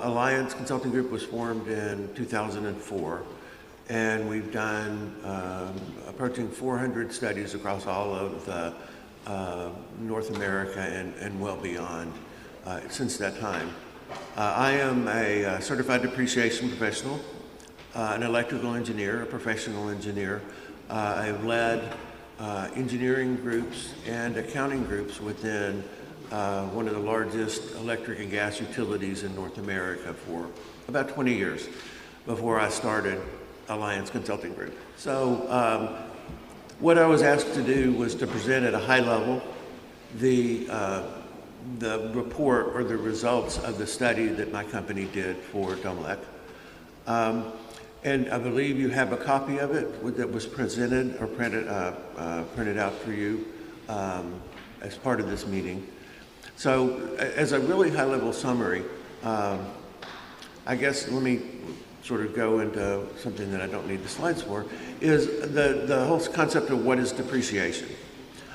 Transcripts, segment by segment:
Alliance Consulting Group was formed in 2004, and we've done approaching 400 studies across all of the North America and well beyond since that time. I am a certified depreciation professional, an electrical engineer, a professional engineer. I've led engineering groups and accounting groups within one of the largest electric and gas utilities in North America for about 20 years before I started Alliance Consulting Group. So what I was asked to do was to present at a high level the report or the results of the study that my company did for DOMLEC. And I believe you have a copy of it that was presented or printed out for you as part of this meeting. So as a really high-level summary, I guess let me sort of go into something that I don't need the slides for, is the whole concept of what is depreciation.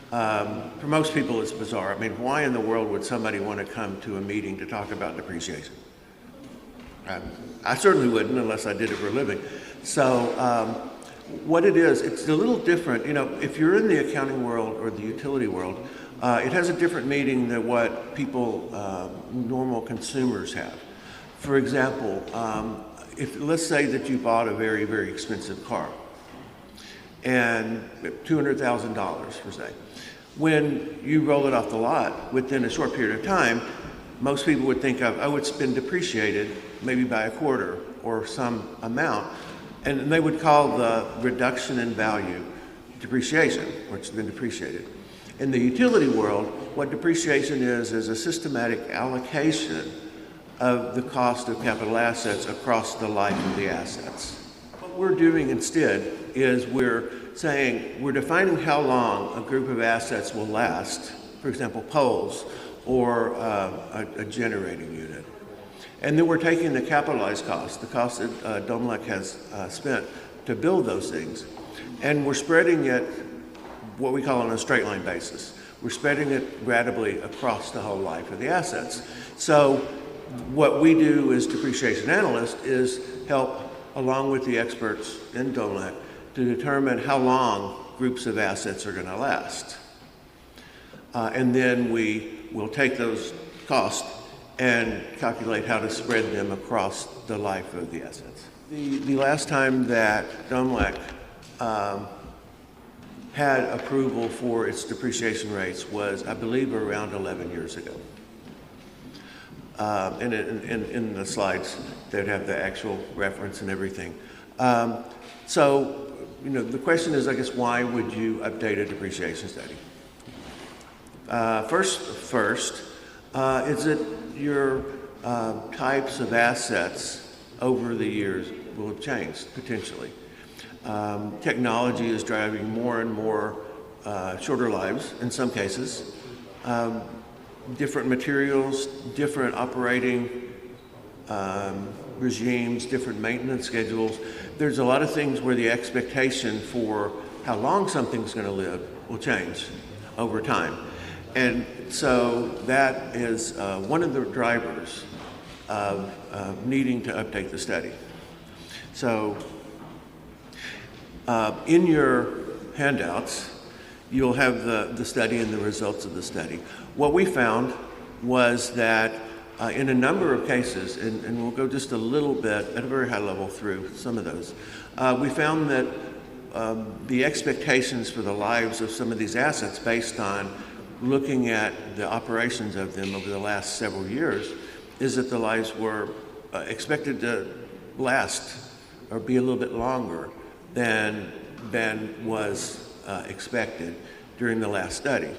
For most people it's bizarre. I mean, why in the world would somebody want to come to a meeting to talk about depreciation? I certainly wouldn't unless I did it for a living. So what it is, it's a little different. You know, if you're in the accounting world or the utility world, it has a different meaning than what people, normal consumers have. For example, let's say that you bought a very, very expensive car, and $200,000 per se. When you roll it off the lot within a short period of time, most people would think of, oh, it's been depreciated maybe by a quarter or some amount, and they would call the reduction in value depreciation, or it's been depreciated. In the utility world, what depreciation is a systematic allocation of the cost of capital assets across the life of the assets. What we're doing instead is we're defining how long a group of assets will last, for example, poles or a generating unit. And then we're taking the capitalized cost, the cost that DOMLEC has spent to build those things, and we're spreading it what we call on a straight line basis. We're spreading it ratably across the whole life of the assets. So what we do as depreciation analysts is help, along with the experts in DOMLEC, to determine how long groups of assets are going to last. And then we will take those costs and calculate how to spread them across the life of the assets. The last time that DOMLEC had approval for its depreciation rates was, I believe, around 11 years ago. And in the slides, they'd have the actual reference and everything. So, you know, the question is, I guess, why would you update a depreciation study? First, is that your types of assets over the years will have changed, potentially. Technology is driving more and more shorter lives in some cases. Different materials, different operating regimes, different maintenance schedules. There's a lot of things where the expectation for how long something's going to live will change over time. And so that is one of the drivers of needing to update the study. So in your handouts, you'll have the study and the results of the study. What we found was that in a number of cases, and we'll go just a little bit at a very high level through some of those, we found that the expectations for the lives of some of these assets based on looking at the operations of them over the last several years is that the lives were expected to last or be a little bit longer than was expected during the last study.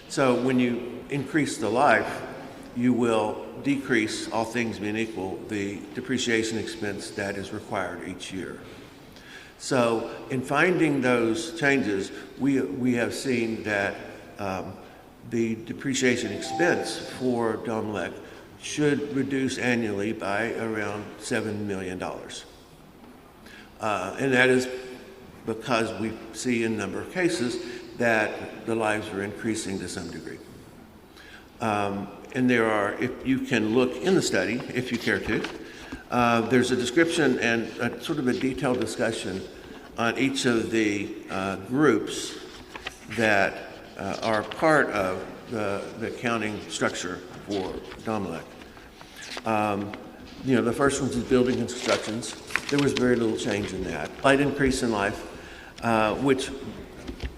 So when you increase the life, you will decrease, all things being equal, the depreciation expense that is required each year. So in finding those changes, we have seen that the depreciation expense for DOMLEC should reduce annually by around $7 million. And that is because we see in a number of cases that the lives are increasing to some degree. And there are, if you can look in the study, if you care to, there's a description and sort of a detailed discussion on each of the groups that are part of the accounting structure for DOMLEC. The first one is building and constructions. There was very little change in that. Slight increase in life, which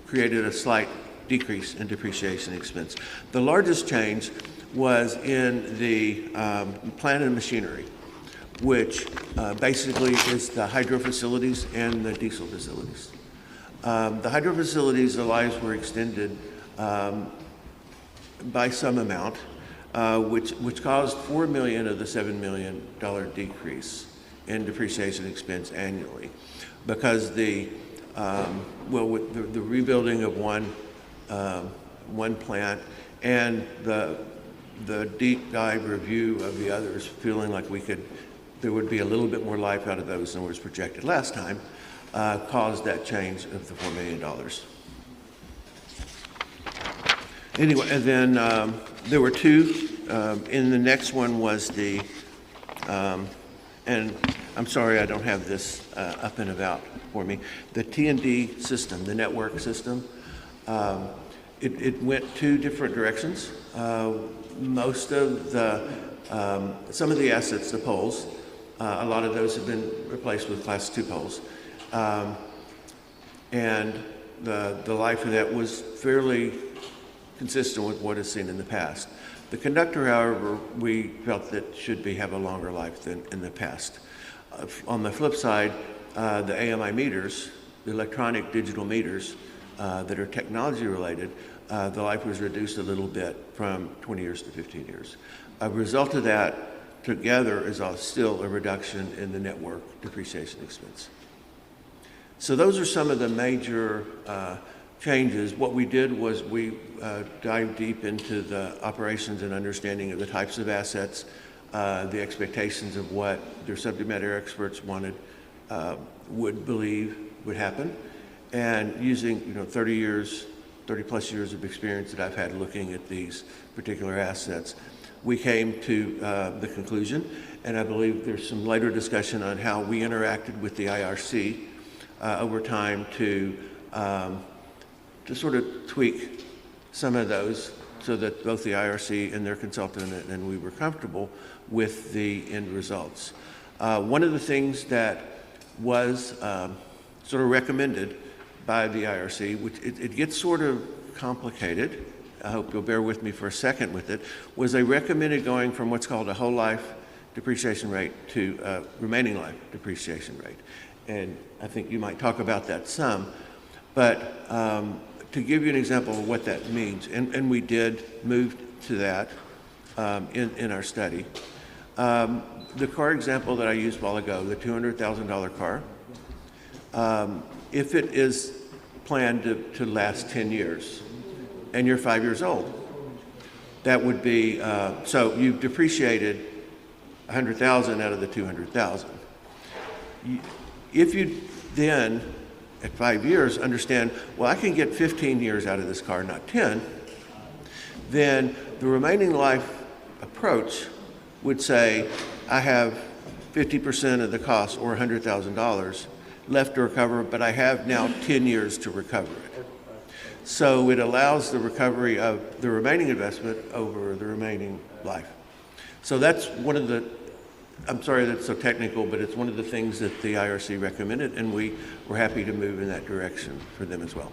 created a slight decrease in depreciation expense. The largest change was in the plant and machinery, which basically is the hydro facilities and the diesel facilities. The hydro facilities, the lives were extended by some amount, which caused $4 million of the $7 million decrease in depreciation expense annually, because with the rebuilding of one plant and the deep dive review of the others, feeling like there would be a little bit more life out of those than was projected last time, caused that change of the $4 million. Anyway, and then there were two. In the next one was and I'm sorry I don't have this up and about for me, the T&D system, the network system. It went two different directions. Most of some of the assets, the poles, a lot of those have been replaced with Class 2 poles. And the life of that was fairly consistent with what is seen in the past. The conductor, however, we felt that should have a longer life than in the past. On the flip side, the AMI meters, the electronic digital meters that are technology related, the life was reduced a little bit from 20 years to 15 years. A result of that together is still a reduction in the network depreciation expense. So those are some of the major changes. What we did was we dived deep into the operations and understanding of the types of assets, the expectations of what their subject matter experts would believe would happen, and using 30 plus years of experience that I've had looking at these particular assets, we came to the conclusion, and I believe there's some later discussion on how we interacted with the IRC over time to sort of tweak some of those so that both the IRC and their consultant and we were comfortable with the end results. One of the things that was sort of recommended by the IRC, which it gets sort of complicated, I hope you'll bear with me for a second with it, was they recommended going from what's called a whole life depreciation rate to remaining life depreciation rate. And I think you might talk about that some, but to give you an example of what that means, and we did move to that in our study. The car example that I used a while ago, the $200,000 car, if it is planned to last 10 years and you're 5 years old, that would be, so you've depreciated $100,000 out of the $200,000. If you then, at 5 years, understand, well, I can get 15 years out of this car, not 10, then the remaining life approach would say, I have 50% of the cost, or $100,000, left to recover, but I have now 10 years to recover it. So it allows the recovery of the remaining investment over the remaining life. So that's one of the, I'm sorry that's so technical, but it's one of the things that the IRC recommended, and we were happy to move in that direction for them as well.